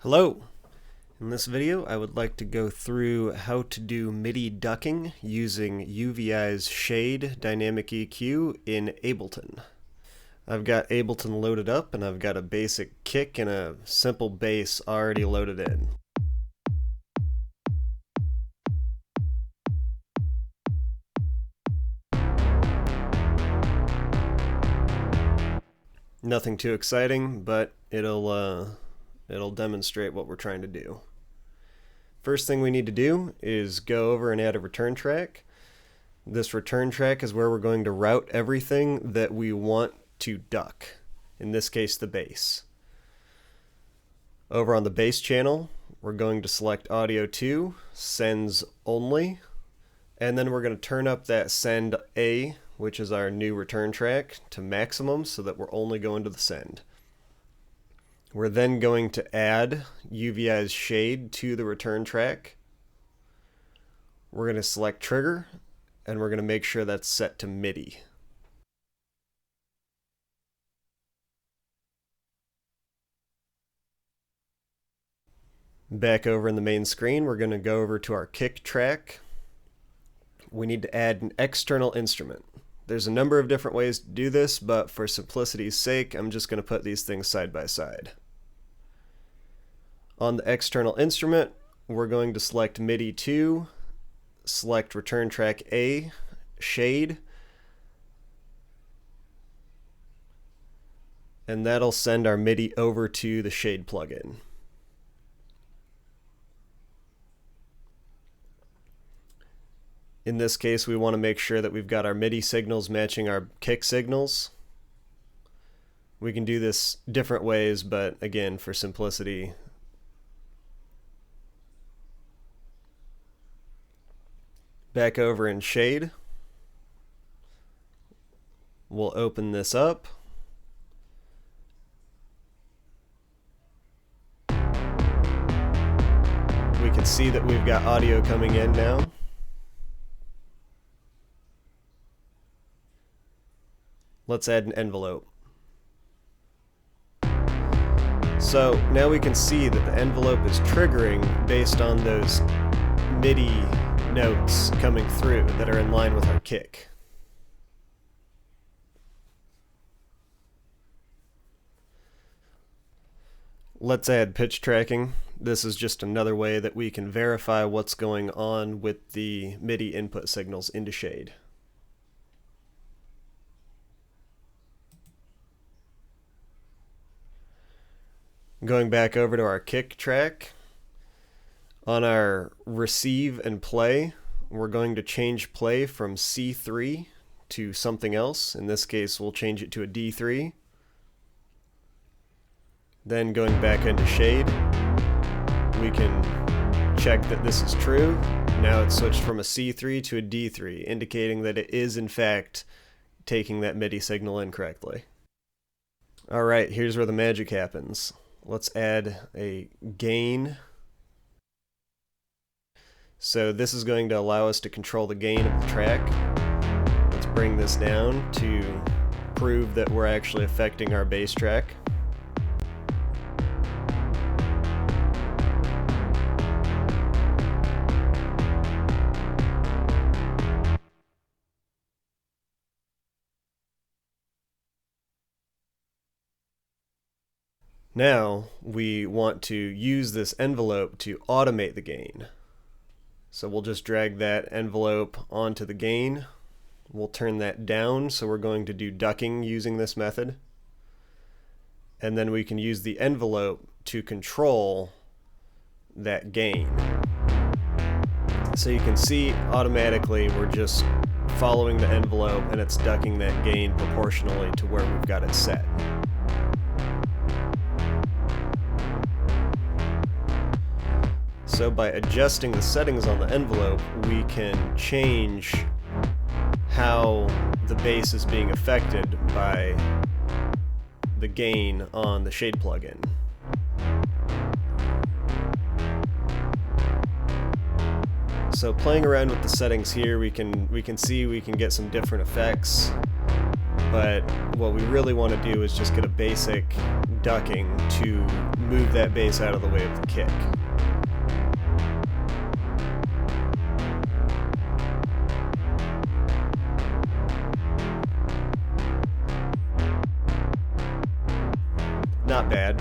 Hello! In this video I would like to go through how to do MIDI ducking using UVI's Shade Dynamic EQ in Ableton. I've got Ableton loaded up and I've got a basic kick and a simple bass already loaded in. Nothing too exciting, but it'll demonstrate what we're trying to do. First thing we need to do is go over and add a return track. This return track is where we're going to route everything that we want to duck, in this case the bass. Over on the bass channel, we're going to select Audio 2, Sends Only, and then we're going to turn up that Send A, which is our new return track, to maximum so that we're only going to the send. We're then going to add UVI's shade to the return track. We're going to select trigger, and we're going to make sure that's set to MIDI. Back over in the main screen, we're going to go over to our kick track. We need to add an external instrument. There's a number of different ways to do this, but for simplicity's sake, I'm just going to put these things side by side. On the external instrument, we're going to select MIDI 2, select return track A, shade, and that'll send our MIDI over to the shade plugin. In this case, we want to make sure that we've got our MIDI signals matching our kick signals. We can do this different ways, but again, for simplicity, back over in Shade, we'll open this up. We can see that we've got audio coming in now. Let's add an envelope. So now we can see that the envelope is triggering based on those MIDI notes coming through that are in line with our kick. Let's add pitch tracking. This is just another way that we can verify what's going on with the MIDI input signals into Shade. Going back over to our kick track, on our receive and play, we're going to change play from C3 to something else. In this case, we'll change it to a D3. Then going back into Shade, we can check that this is true. Now it's switched from a C3 to a D3, indicating that it is in fact taking that MIDI signal in correctly. Alright, here's where the magic happens. Let's add a gain. So this is going to allow us to control the gain of the track. Let's bring this down to prove that we're actually affecting our bass track. Now we want to use this envelope to automate the gain. So we'll just drag that envelope onto the gain. We'll turn that down, so we're going to do ducking using this method. And then we can use the envelope to control that gain. So you can see automatically we're just following the envelope and it's ducking that gain proportionally to where we've got it set. So by adjusting the settings on the envelope, we can change how the bass is being affected by the gain on the Shade plugin. So playing around with the settings here, we can see we can get some different effects, but what we really want to do is just get a basic ducking to move that bass out of the way of the kick. Not bad.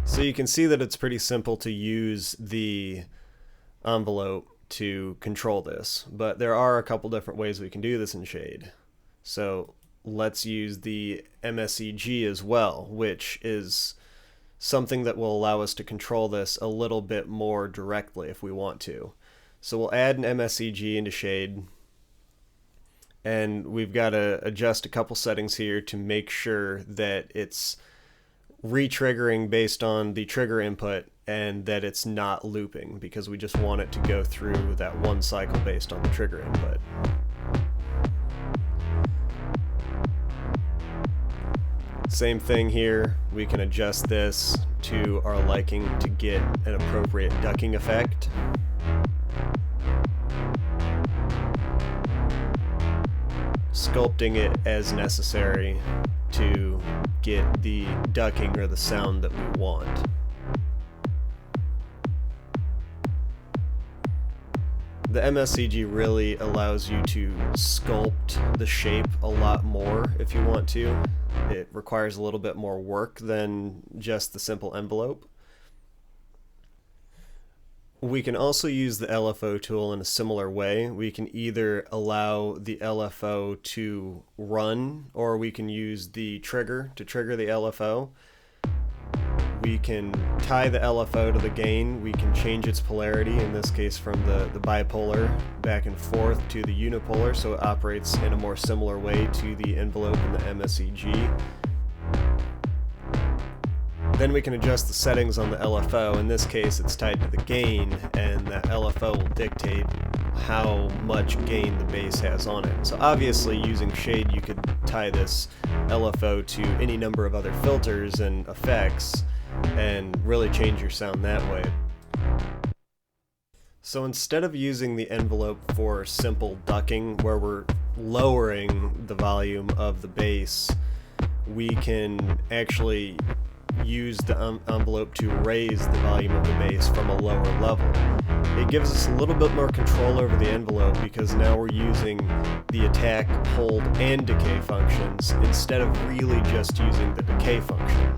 So you can see that it's pretty simple to use the envelope to control this, but there are a couple different ways we can do this in Shade. So let's use the MSEG as well, which is something that will allow us to control this a little bit more directly if we want to. So we'll add an MSEG into Shade, and we've got to adjust a couple settings here to make sure that it's re-triggering based on the trigger input and that it's not looping, because we just want it to go through that one cycle based on the trigger input. Same thing here, we can adjust this to our liking to get an appropriate ducking effect. Sculpting it as necessary to get the ducking or the sound that we want. The MSEG really allows you to sculpt the shape a lot more if you want to. It requires a little bit more work than just the simple envelope. We can also use the LFO tool in a similar way. We can either allow the LFO to run, or we can use the trigger to trigger the LFO. We can tie the LFO to the gain. We can change its polarity, in this case from the bipolar back and forth to the unipolar, so it operates in a more similar way to the envelope and the MSEG. Then we can adjust the settings on the LFO. In this case, it's tied to the gain, and that LFO will dictate how much gain the bass has on it. So obviously, using Shade, you could tie this LFO to any number of other filters and effects and really change your sound that way. So instead of using the envelope for simple ducking, where we're lowering the volume of the bass, we can actually use the envelope to raise the volume of the bass from a lower level. It gives us a little bit more control over the envelope, because now we're using the attack, hold, and decay functions instead of really just using the decay function.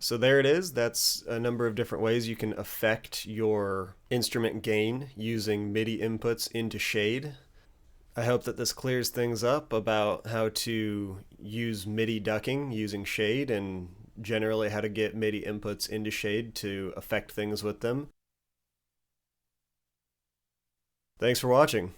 So there it is. That's a number of different ways you can affect your instrument gain using MIDI inputs into Shade. I hope that this clears things up about how to use MIDI ducking using Shade, and generally how to get MIDI inputs into Shade to affect things with them. Thanks for watching.